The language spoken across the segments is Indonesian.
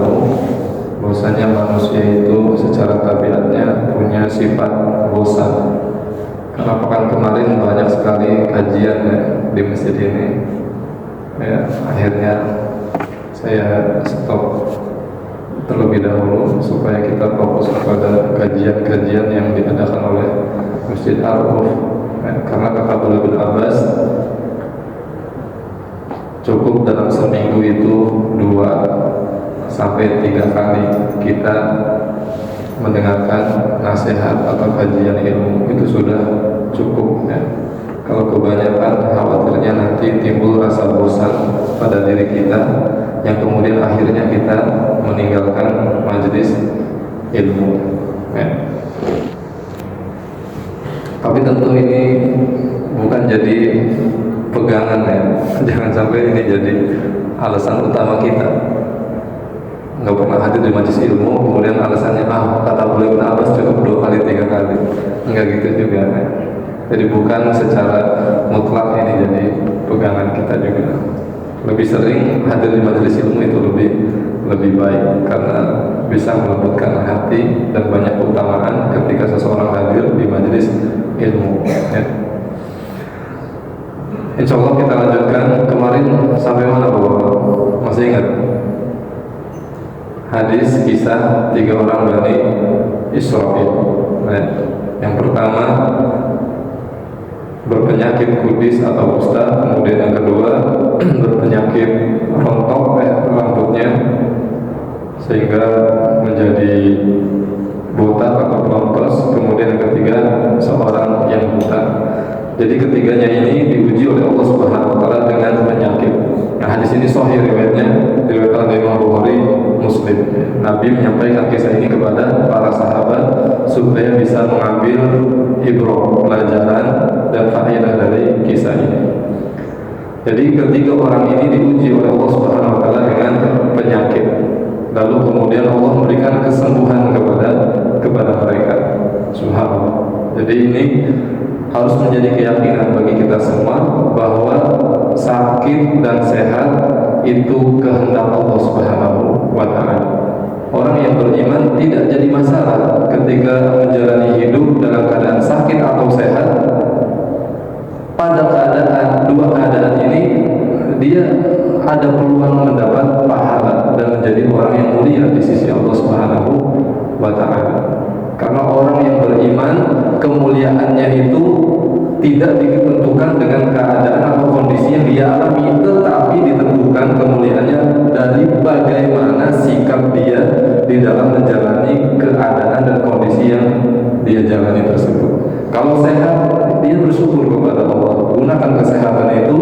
tahu bahwasanya manusia itu secara tabiatnya punya sifat bosan. Karena pekan kemarin banyak sekali kajian ya, di masjid ini ya, akhirnya saya stop terlebih dahulu supaya kita fokus kepada kajian-kajian yang diadakan oleh Masjid Ar-Ruf ya, karena kata Abdullah bin Abbas cukup dalam seminggu itu 2 sampai 3 kali kita mendengarkan nasihat atau kajian ilmu, itu sudah cukup ya. Kalau kebanyakan khawatirnya nanti timbul rasa bosan pada diri kita yang kemudian akhirnya kita meninggalkan majelis ilmu ya. Tapi tentu ini bukan jadi pegangan ya, jangan sampai ini jadi alasan utama kita nggak pernah hadir di majelis ilmu kemudian alasannya kata Abdullah bin Abbas cukup 2 kali 3 kali, enggak gitu juga ya. Jadi bukan secara mutlak ini jadi pegangan kita juga. Lebih sering hadir di majelis ilmu itu lebih baik karena bisa melembutkan hati dan banyak keutamaan ketika seseorang hadir di majelis ilmu ya. Insya Allah kita lanjutkan. Kemarin sampai mana Bapak? Masih ingat? Hadis kisah 3 orang Bani Israil. Nah, yang pertama berpenyakit kudis atau kusta, kemudian yang kedua berpenyakit rontok rambutnya sehingga menjadi botak atau pelontos, kemudian yang ketiga seorang yang buta. Jadi ketiganya ini diuji oleh Allah Subhanahu wa taala dengan penyakit. Nah, hadis ini sahih riwayatnya, diriwayatkan oleh Imam Bukhari, Muslim. Nabi menyampaikan kisah ini kepada para sahabat supaya bisa mengambil ibrah, pelajaran dan faedah dari kisah ini. Jadi ketiga orang ini diuji oleh Allah Subhanahu wa taala dengan penyakit. Lalu kemudian Allah memberikan kesembuhan kepada mereka. Subhanallah. Jadi ini harus menjadi keyakinan bagi kita semua bahwa sakit dan sehat itu kehendak Allah Subhanahu wa taala. Orang yang beriman tidak jadi masalah ketika menjalani hidup dalam keadaan sakit atau sehat. Pada keadaan 2 keadaan ini dia ada peluang mendapat pahala dan menjadi orang yang mulia di sisi Allah Subhanahu wa taala. Karena orang yang beriman kemuliaannya itu tidak ditentukan dengan keadaan atau kondisi yang dia alami, tetapi ditentukan kemuliaannya dari bagaimana sikap dia di dalam menjalani keadaan dan kondisi yang dia jalani tersebut. Kalau sehat, dia bersyukur kepada Allah, gunakan kesehatan itu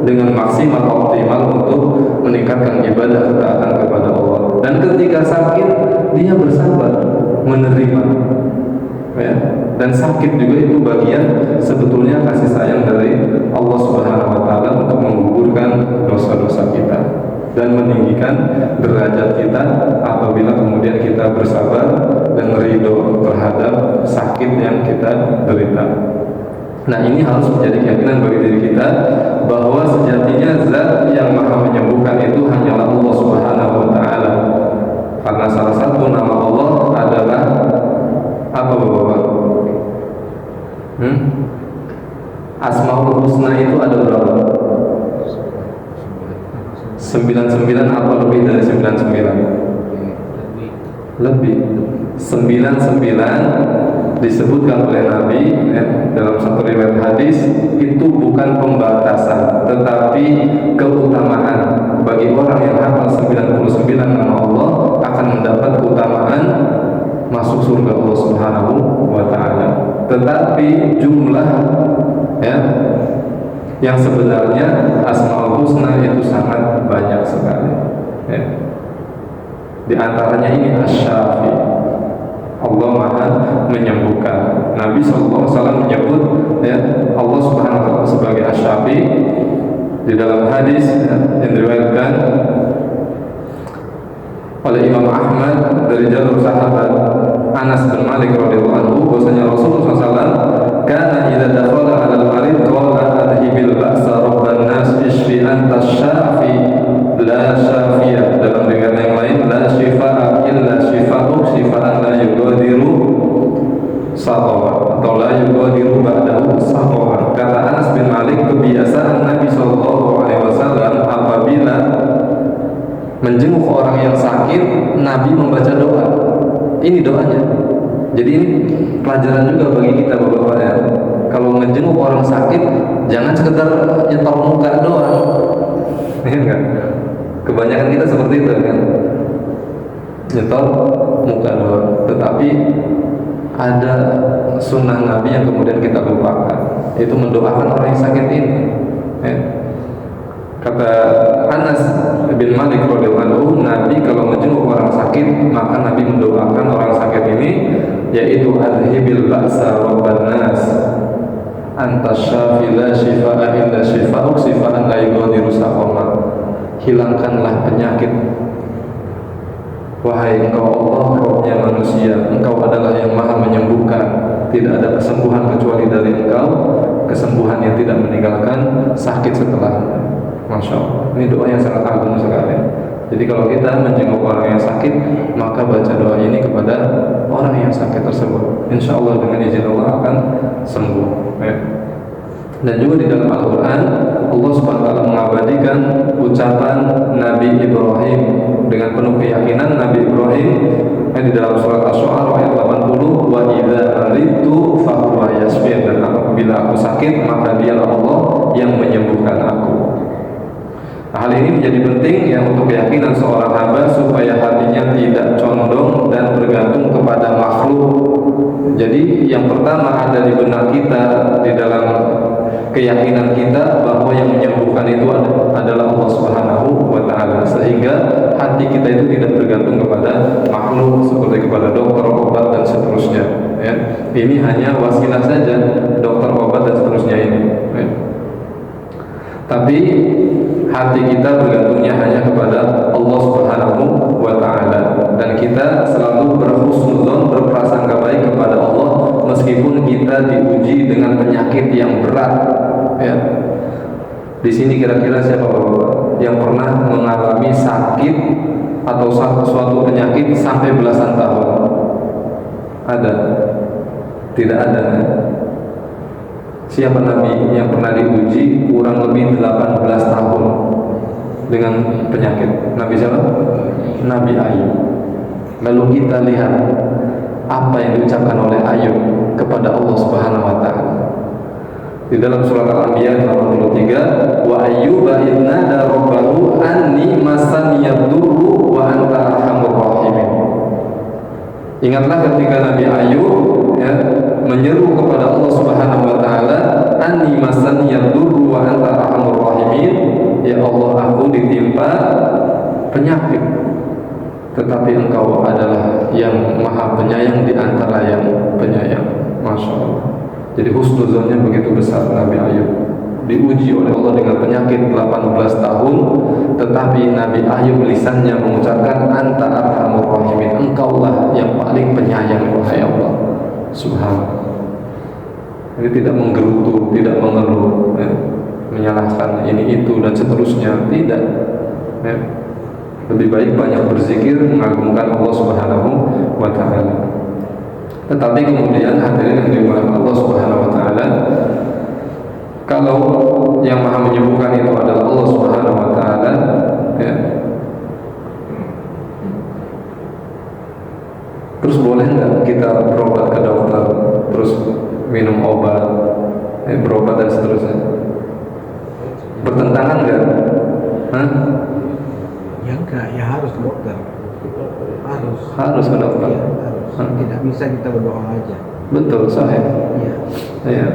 dengan maksimal optimal untuk meningkatkan ibadah ketaatan kepada Allah. Dan ketika sakit, dia bersabar, menerima ya. Dan sakit juga itu bagian sebetulnya kasih sayang dari Allah Subhanahu wa taala untuk menggugurkan dosa-dosa kita dan meninggikan derajat kita apabila kemudian kita bersabar dan ridho terhadap sakit yang kita derita. Nah, ini harus menjadi keyakinan bagi diri kita bahwa sejatinya zat yang maha menyembuhkan itu hanyalah Allah Subhanahu wa taala. Karena salah satu nama Allah adalah apa Bapak? Asmaul Husna itu ada berapa? 99 apa lebih dari 99? Lebih. 99 disebutkan oleh Nabi ya, dalam satu riwayat hadis itu bukan pembatasan tetapi keutamaan. Bagi orang yang hafal 99 nama Allah akan mendapat keutamaan masuk surga Allah Subhanahu wa taala. Tetapi jumlah ya yang sebenarnya Asmaul Husna itu sangat banyak sekali ya. Di antaranya ini Asy-Syafi, Allah maha menyembuhkan. Nabi SAW menyebut ya, Allah Subhanahu wa taala sebagai Asy-Syafi di dalam hadis ya, yang diriwayatkan oleh Imam Ahmad dari jalur sahabat Anas bin Malik radhiyallahu anhu bahwasanya Rasulullah SAW kana idza dakhala 'ala al-marid qala adhibil ba'sa rabban nas ishfi anta syafi la syafiya. Dalam riwayat yang lain la shifaa illa shifaa'uk shifaan la yughadiru saqama atau la yughadiru ba'dahu saqama. Kata Anas bin Malik, kebiasaan Nabi SAW apabila menjenguk orang yang sakit, Nabi membaca doa. Ini doanya. Jadi ini pelajaran juga bagi kita Bapak-bapak ya. Kalau menjenguk orang sakit, jangan sekedar nyetok muka doang. Iya enggak? Kebanyakan kita seperti itu kan. Nyetok muka doang. Tetapi ada sunnah Nabi yang kemudian kita lupakan, yaitu mendoakan orang yang sakit ini. Ya. Kata Anas bin Malik radhiyallahu anhu, Nabi kalau menjenguk orang sakit, maka Nabi mendoakan orang sakit ini, yaitu adhibil ba'sa rabban nas anta syafi la shifaa illa shifaa'uk shifaan la yughadiru saqama. Hilangkanlah penyakit, wahai engkau Allah, Rabbnya manusia, engkau adalah yang maha menyembuhkan, tidak ada kesembuhan kecuali dari engkau, kesembuhan yang tidak meninggalkan sakit setelahnya. Masya Allah, ini doa yang sangat agung sekali. Jadi kalau kita menjenguk orang yang sakit, maka baca doa ini kepada orang yang sakit tersebut. Insya Allah dengan izin Allah akan sembuh ya. Dan juga di dalam Al-Quran, Allah Subhanahu wa Ta'ala mengabadikan ucapan Nabi Ibrahim dengan penuh keyakinan. Nabi Ibrahim di dalam surat Asy-Syu'ara ayat 80, wa idza maridtu fa huwa yashfin, dan apabila aku sakit maka dialah Allah yang menyembuhkan aku. Hal ini menjadi penting ya untuk keyakinan seorang hamba supaya hatinya tidak condong dan bergantung kepada makhluk. Jadi yang pertama ada di benak kita, di dalam keyakinan kita bahwa yang menyembuhkan itu adalah Allah Subhanahu wa Ta'ala, sehingga hati kita itu tidak bergantung kepada makhluk seperti kepada dokter, obat dan seterusnya ya. Ini hanya wasilah saja, dokter, obat dan seterusnya ini ya. Tapi hati kita bergantungnya hanya kepada Allah Subhanahu wa Ta'ala, dan kita selalu berhusnuzon, berprasangka baik kepada Allah meskipun kita diuji dengan penyakit yang berat ya. Di sini kira-kira siapa Bapak yang pernah mengalami sakit atau suatu penyakit sampai belasan tahun? Ada? Tidak ada ya? Siapa Nabi yang pernah diuji kurang lebih 18 tahun dengan penyakit? Nabi siapa? Nabi Ayub. Lalu kita lihat apa yang diucapkan oleh Ayub kepada Allah Subhanahu wa Ta'ala. Di dalam surat Al-Anbiya 83, wa ayyuba idnada rabbahu anni masaniyad durru wa anta arhamur rahimin. Ingatlah ketika Nabi Ayub ya, menyeru kepada Allah Subhanahu wa Ta'ala, anni masaniyad durru wa anta arhamur rahimin, ya Allah, aku ditimpa penyakit tetapi engkau adalah yang maha penyayang di antara yang penyayang. Masya Allah. Jadi husnuzonnya begitu besar Nabi Ayub, diuji oleh Allah dengan penyakit 18 tahun, tetapi Nabi Ayub lisannya mengucapkan anta arhamur rahimin, engkaulah yang paling penyayang wahai Allah. Subhanallah. Jadi tidak menggerutu, tidak mengeluh ya, menyalahkan ini itu dan seterusnya, tidak ya. Lebih baik banyak berzikir, mengagungkan Allah Subhanahu wa Ta'ala. Tetapi kemudian hadirin yang dimuliakan Allah Subhanahu wa Ta'ala, kalau yang maha menyembuhkan itu adalah Allah Subhanahu wa Ta'ala ya, terus boleh nggak kita berobat ke dokter, terus minum obat, berobat dan seterusnya? Bertentangan nggak? Ya enggak, ya harus ke dokter. Harus ke dokter. Ya, harus. Tidak bisa kita berdoa aja. Betul, sahih. Iya. Ya.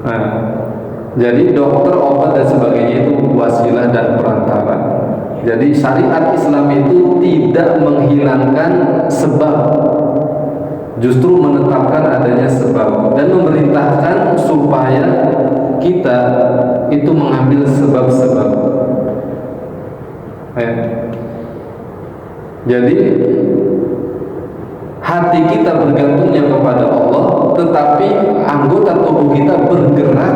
Nah, jadi dokter, obat dan sebagainya itu wasilah dan perantara. Jadi syariat Islam itu tidak menghilangkan sebab, justru menetapkan adanya sebab dan memerintahkan supaya kita itu mengambil sebab-sebab. Jadi hati kita bergantungnya kepada Allah, tetapi anggota tubuh kita bergerak,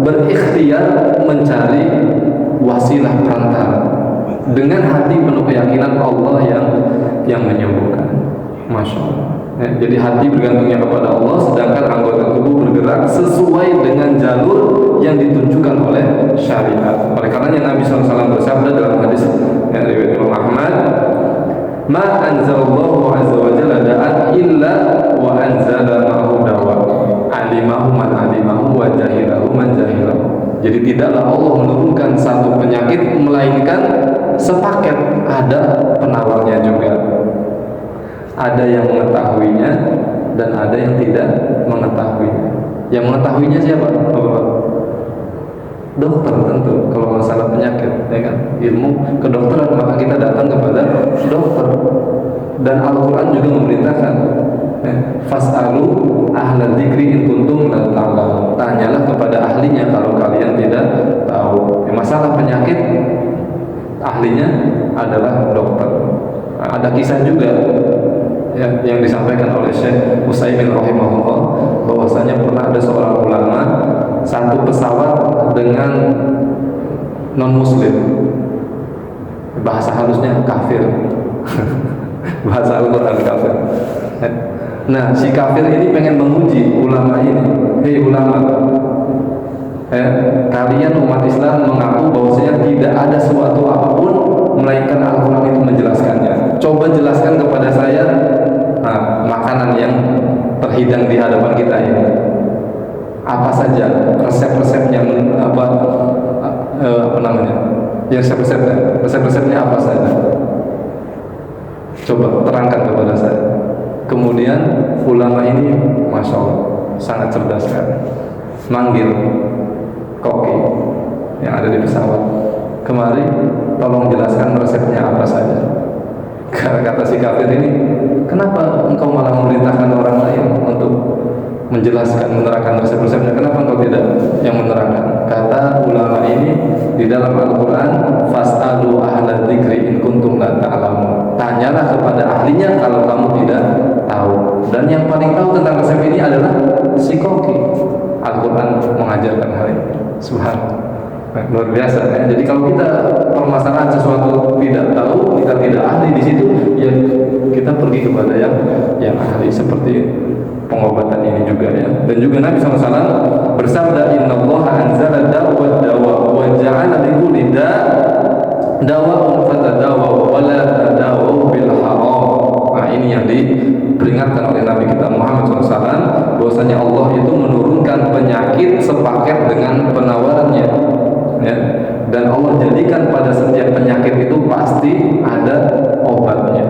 berikhtiar mencari wasilah perantara. dengan hati penuh keyakinan Allah yang menyembuhkan. Masya Allah. Ya, jadi hati bergantungnya kepada Allah, sedangkan anggota tubuh bergerak sesuai dengan jalur yang ditunjukkan oleh syariat. Oleh karenanya Nabi SAW bersabda dalam hadis riwayat Imam Ahmad, "Ma anzalallahu azza wa jalla da'an illa wa anzala ma'hu dawa. Alimahu man alimahu wa jahilahu man jahilahu." Jadi tidaklah Allah menurunkan satu penyakit melainkan sepaket ada penawarnya juga. Ada yang mengetahuinya dan ada yang tidak mengetahuinya. Yang mengetahuinya siapa? Dokter tentu. Kalau masalah penyakit, ya kan? Ilmu kedokteran, maka kita datang kepada dokter. Dan Al-Quran juga memerintahkan, fas'alu ahla dzikri in kuntum la ta'lamun. Tanyalah kepada ahlinya kalau kalian tidak tahu. Masalah penyakit, ahlinya adalah dokter. Nah, ada kisah juga ya, yang disampaikan oleh Syekh Utsaimin rahimahullah, bahwasanya pernah ada seorang ulama satu pesawat dengan non muslim, bahasa halusnya kafir. Bahasa Al-Quran kafir. Nah, si kafir ini pengen menguji ulama ini. Hei ulama, kalian umat Islam mengaku bahwasanya tidak ada suatu apapun melainkan Al-Quran itu menjelaskannya. Coba jelaskan kepada saya makanan yang terhidang di hadapan kita ini. Apa saja resep-resepnya, apa namanya? Ya, resep-resepnya apa saja? Coba terangkan kepada saya. Kemudian ulama ini, masya Allah, sangat cerdas kan. Manggil koki yang ada di pesawat. Kemari, tolong jelaskan resepnya apa saja. Kata si kafir ini, kenapa engkau malah memerintahkan orang lain untuk menjelaskan, menerangkan resep-resepnya? Kenapa engkau tidak yang menerangkan? Kata ulama ini di dalam Al-Quran, fas'alu ahla dzikri in kuntum la ta'lamun. Tanyalah kepada ahlinya kalau kamu tidak tahu. Dan yang paling tahu tentang resep ini adalah si koki. Al-Quran mengajarkan hal ini. Subhanallah. Luar biasa ya. Jadi kalau kita permasalahan sesuatu tidak tahu, kita tidak ahli di situ, ya kita pergi kepada yang ahli, seperti pengobatan ini juga ya. Dan juga Nabi SAW bersabda, innallaha anzala dawa wa ja'ala likulli dawa'un fatadawu wa la tadawu bil haram. Nah, ini yang diperingatkan oleh Nabi kita Muhammad SAW, bahwasanya Allah itu menurunkan penyakit sepaket dengan penawarannya. Ya, dan Allah jadikan pada setiap penyakit itu pasti ada obatnya.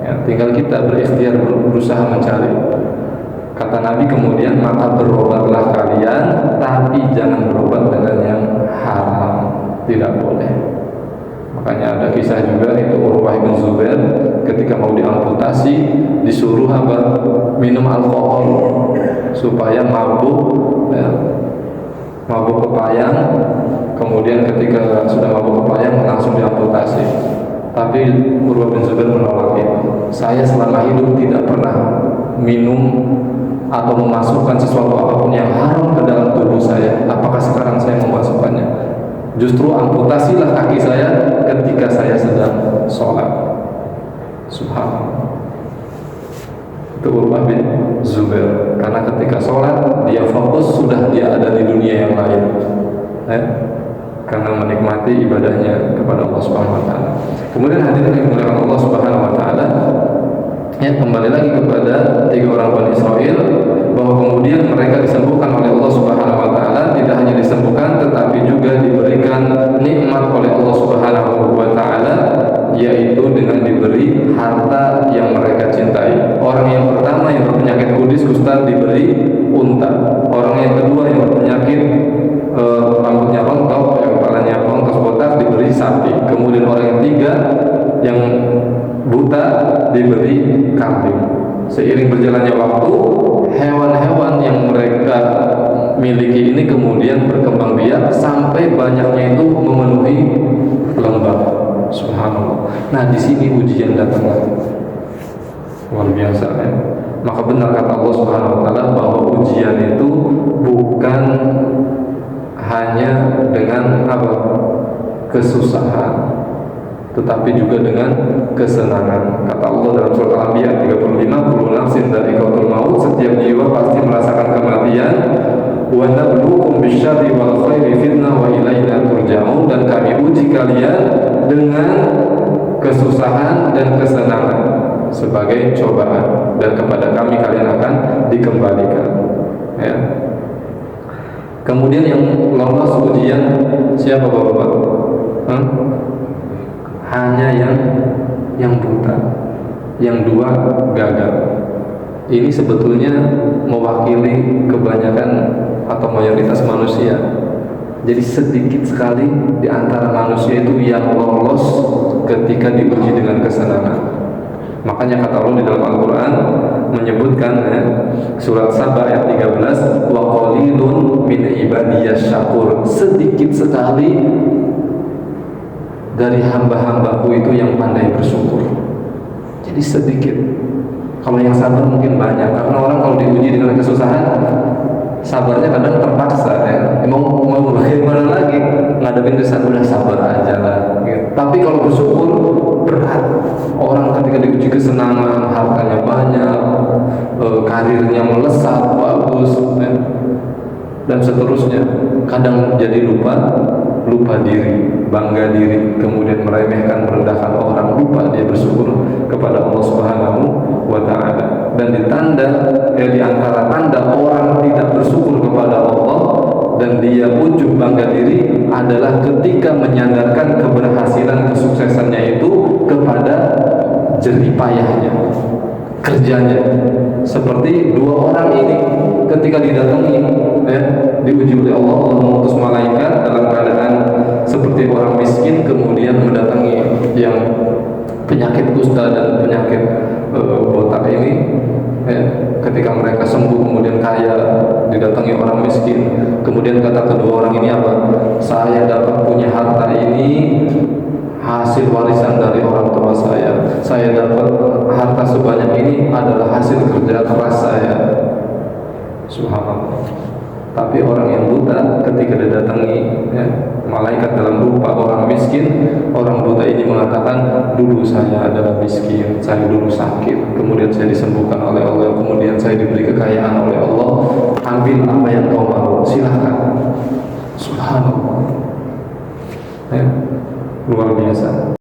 Ya, tinggal kita berikhtiar, berusaha mencari. Kata Nabi kemudian, maka berobatlah kalian, tapi jangan berobat dengan yang haram, tidak boleh. Makanya ada kisah juga, itu Urwah bin Zubair ketika mau diamputasi disuruh apa? Minum alkohol supaya mabuk, ya, mabuk kepayang. Kemudian ketika sudah mabuk kepayang langsung diamputasi. Tapi Urwah bin Zubair menolak itu. Saya selama hidup tidak pernah minum atau memasukkan sesuatu apapun yang haram ke dalam tubuh saya. Apakah sekarang saya memasukkannya? Justru amputasilah kaki saya ketika saya sedang sholat. Subhanallah. Itu Urwah bin Zubair. Karena ketika sholat dia fokus, sudah dia ada di dunia yang lain. Karena menikmati ibadahnya kepada Allah Subhanahu wa taala. Kemudian hadirin yang dimuliakan Allah Subhanahu wa taala, ya, kembali lagi kepada 3 orang Bani Israil, bahwa kemudian mereka disembuhkan oleh Allah Subhanahu wa taala. Tidak hanya disembuhkan tetapi juga diberikan nikmat oleh Allah Subhanahu wa taala, yaitu dengan diberi harta yang mereka cintai. Orang yang pertama yang berpenyakit kudis, kusta, diberi unta. Orang yang kedua yang berpenyakit rambutnya rontok, yang kepalanya rontok botak, diberi sapi. Kemudian orang yang tiga yang buta diberi kambing. Seiring berjalannya waktu, hewan-hewan yang mereka miliki ini kemudian berkembang biak sampai banyaknya itu memenuhi lembah. Subhanallah. Nah, di sini ujian datang lagi. Luar biasa ya. Maka benar kata Allah Subhanahu wa taala bahwa ujian itu bukan hanya dengan apa? Kesusahan. tetapi juga dengan kesenangan. Kata Allah dalam surat Al-Anbiya 35, kullu nafsin dha'iqatul maut, setiap jiwa pasti merasakan kematian. Wa nabluukum bisyarri wal khairi fitnah wa ilaina turja'un, dan kami uji kalian dengan kesusahan dan kesenangan sebagai cobaan, dan kepada kami kalian akan dikembalikan. Ya. Kemudian yang lolos ujian siapa Bapak? Hanya yang buta, yang dua gagal. Ini sebetulnya mewakili kebanyakan atau mayoritas manusia. Jadi sedikit sekali di antara manusia itu yang lolos ketika diuji dengan kesenangan. Makanya kata Allah di dalam Al-Quran menyebutkan surat Saba ayat 13, wa qalilun min ibadiyas syakur, sedikit sekali dari hamba-hambaku itu yang pandai bersyukur. Jadi sedikit. Kalau yang sabar mungkin banyak, karena orang kalau diuji dengan kesusahan, sabarnya kadang terpaksa ya. Mau bagaimana lagi ngadepin kesusahan, udah sabar aja lah gitu. Tapi kalau bersyukur berat. Orang ketika diuji kesenangan, hartanya banyak, karirnya melesat bagus ya, dan seterusnya, kadang jadi lupa diri, bangga diri, kemudian meremehkan, merendahkan orang, lupa dia bersyukur kepada Allah Subhanahu wa Ta'ala. Dan di antara tanda orang tidak bersyukur kepada Allah dan dia ujub bangga diri adalah ketika menyandarkan keberhasilan kesuksesannya itu kepada jerih payahnya, kerjanya. Seperti dua orang ini ketika didatangi diuji oleh Allah, Allah mengutus malaikat dalam keadaan seperti orang miskin, kemudian mendatangi yang penyakit kusta dan penyakit botak ini. Ketika mereka sembuh kemudian kaya, didatangi orang miskin, kemudian kata kedua orang ini apa? Saya dapat punya harta ini hasil warisan dari orang tua saya. Saya dapat harta sebanyak ini adalah hasil kerja keras saya. Subhanallah. Tapi orang yang buta ketika didatangi malaikat dalam rupa orang miskin, orang buta ini mengatakan, dulu saya adalah miskin, saya dulu sakit, kemudian saya disembuhkan oleh Allah, kemudian saya diberi kekayaan oleh Allah, ambil apa yang kau mau, silahkan. Subhanallah. Luar biasa.